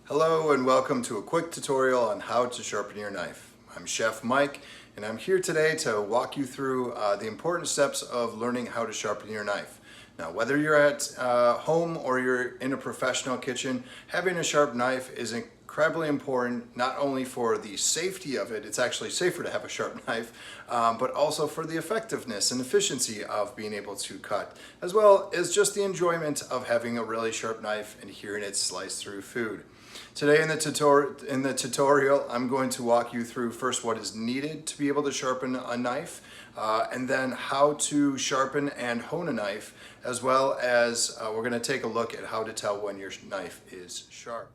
Hello and welcome to a quick tutorial on how to sharpen your knife. I'm Chef Mike and I'm here today to walk you through the important steps of learning how to sharpen your knife. Now, whether you're at home or you're in a professional kitchen, having a sharp knife is incredibly important, not only for the safety of it, it's actually safer to have a sharp knife, but also for the effectiveness and efficiency of being able to cut, as well as just the enjoyment of having a really sharp knife and hearing it slice through food. Today in the tutorial, I'm going to walk you through first what is needed to be able to sharpen a knife, and then how to sharpen and hone a knife, as well as we're going to take a look at how to tell when your knife is sharp.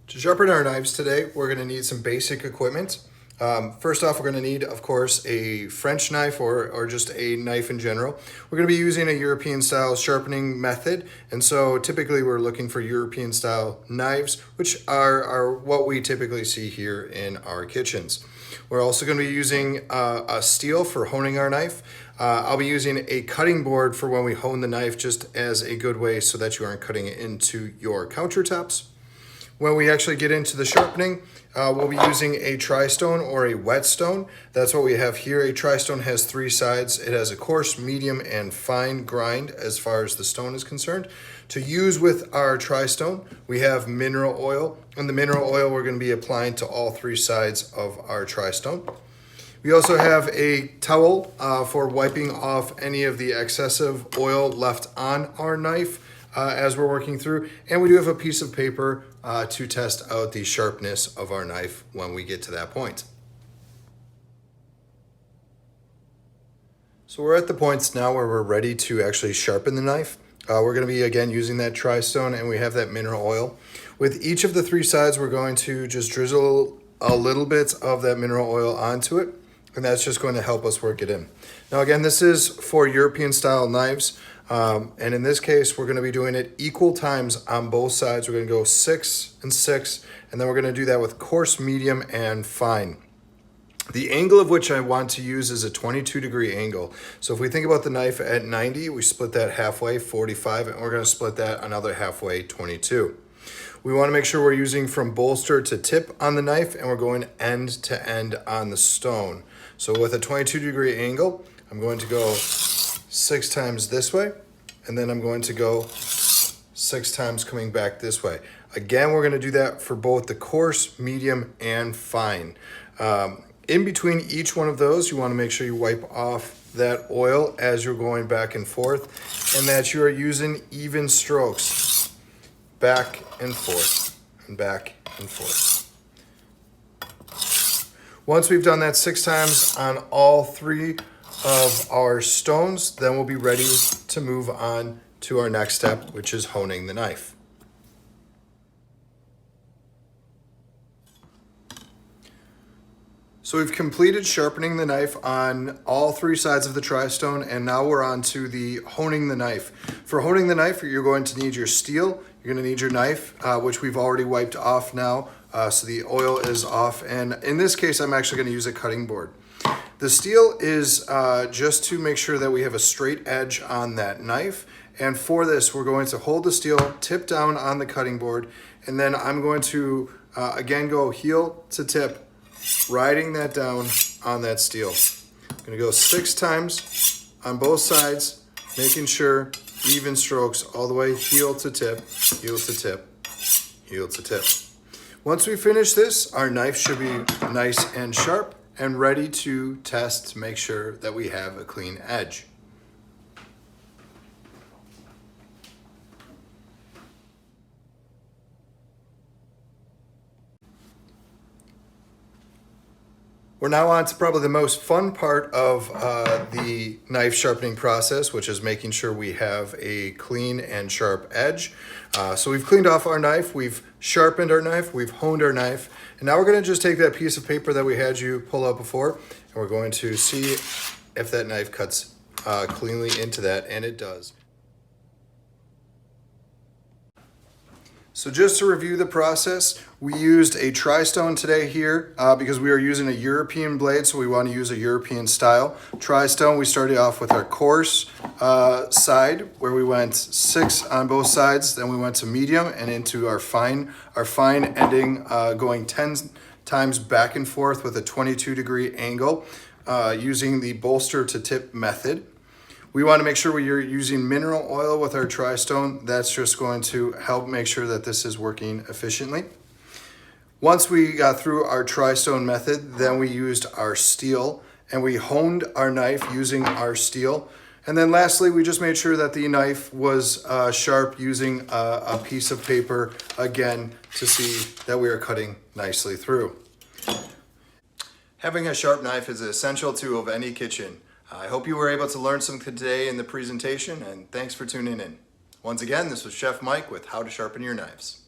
To sharpen our knives today, we're going to need some basic equipment. First off, we're going to need, of course, a French knife or just a knife in general. We're going to be using a European style sharpening method, and so typically we're looking for European style knives, which are what we typically see here in our kitchens. We're also going to be using a steel for honing our knife. I'll be using a cutting board for when we hone the knife, just as a good way so that you aren't cutting it into your countertops. When we actually get into the sharpening, we'll be using a tri-stone or a whetstone. That's what we have here. A tri-stone has three sides. It has a coarse, medium, and fine grind as far as the stone is concerned. To use with our tri-stone, we have mineral oil, and the mineral oil we're going to be applying to all three sides of our tri-stone. We also have a towel for wiping off any of the excessive oil left on our knife as we're working through, and we do have a piece of paper to test out the sharpness of our knife when we get to that point. So we're at the points now where we're ready to actually sharpen the knife. We're going to be again using that tri-stone, and we have that mineral oil. With each of the three sides, we're going to just drizzle a little bit of that mineral oil onto it, and that's just going to help us work it in. Now again, this is for European style knives. And in this case, we're going to be doing it equal times on both sides. We're going to go 6 and 6, and then we're going to do that with coarse, medium, and fine. The angle of which I want to use is a 22-degree angle. So if we think about the knife at 90, we split that halfway, 45, and we're going to split that another halfway, 22. We want to make sure we're using from bolster to tip on the knife, and we're going end to end on the stone. So with a 22-degree angle, I'm going to go 6 times this way, and then I'm going to go 6 times coming back this way. Again, we're going to do that for both the coarse, medium, and fine. In between each one of those, you want to make sure you wipe off that oil as you're going back and forth, and that you are using even strokes, back and forth, and back and forth. Once we've done that 6 times on all 3 of our stones, then we'll be ready to move on to our next step, which is honing the knife. So we've completed sharpening the knife on all 3 sides of the tri-stone, and now we're on to the honing the knife. For honing the knife, you're going to need your steel, you're going to need your knife, which we've already wiped off now, so the oil is off, and in this case I'm actually going to use a cutting board. The steel is just to make sure that we have a straight edge on that knife. And for this, we're going to hold the steel tip down on the cutting board. And then I'm going to, again, go heel to tip, riding that down on that steel. I'm going to go 6 times on both sides, making sure even strokes all the way, heel to tip, heel to tip, heel to tip. Once we finish this, our knife should be nice and sharp and ready to test to make sure that we have a clean edge. We're now on to probably the most fun part of the knife sharpening process, which is making sure we have a clean and sharp edge. So we've cleaned off our knife, we've sharpened our knife, we've honed our knife, and now we're going to just take that piece of paper that we had you pull out before, and we're going to see if that knife cuts cleanly into that, and it does. So just to review the process, we used a tri-stone today here because we are using a European blade, so we want to use a European style. Tri-stone, we started off with our coarse side where we went 6 on both sides, then we went to medium and into our fine ending going 10 times back and forth with a 22-degree angle using the bolster to tip method. We want to make sure we're using mineral oil with our tri-stone. That's just going to help make sure that this is working efficiently. Once we got through our tri-stone method, then we used our steel and we honed our knife using our steel. And then lastly, we just made sure that the knife was sharp using a piece of paper, again, to see that we are cutting nicely through. Having a sharp knife is an essential tool of any kitchen. I hope you were able to learn something today in the presentation, and thanks for tuning in. Once again, this was Chef Mike with How to Sharpen Your Knives.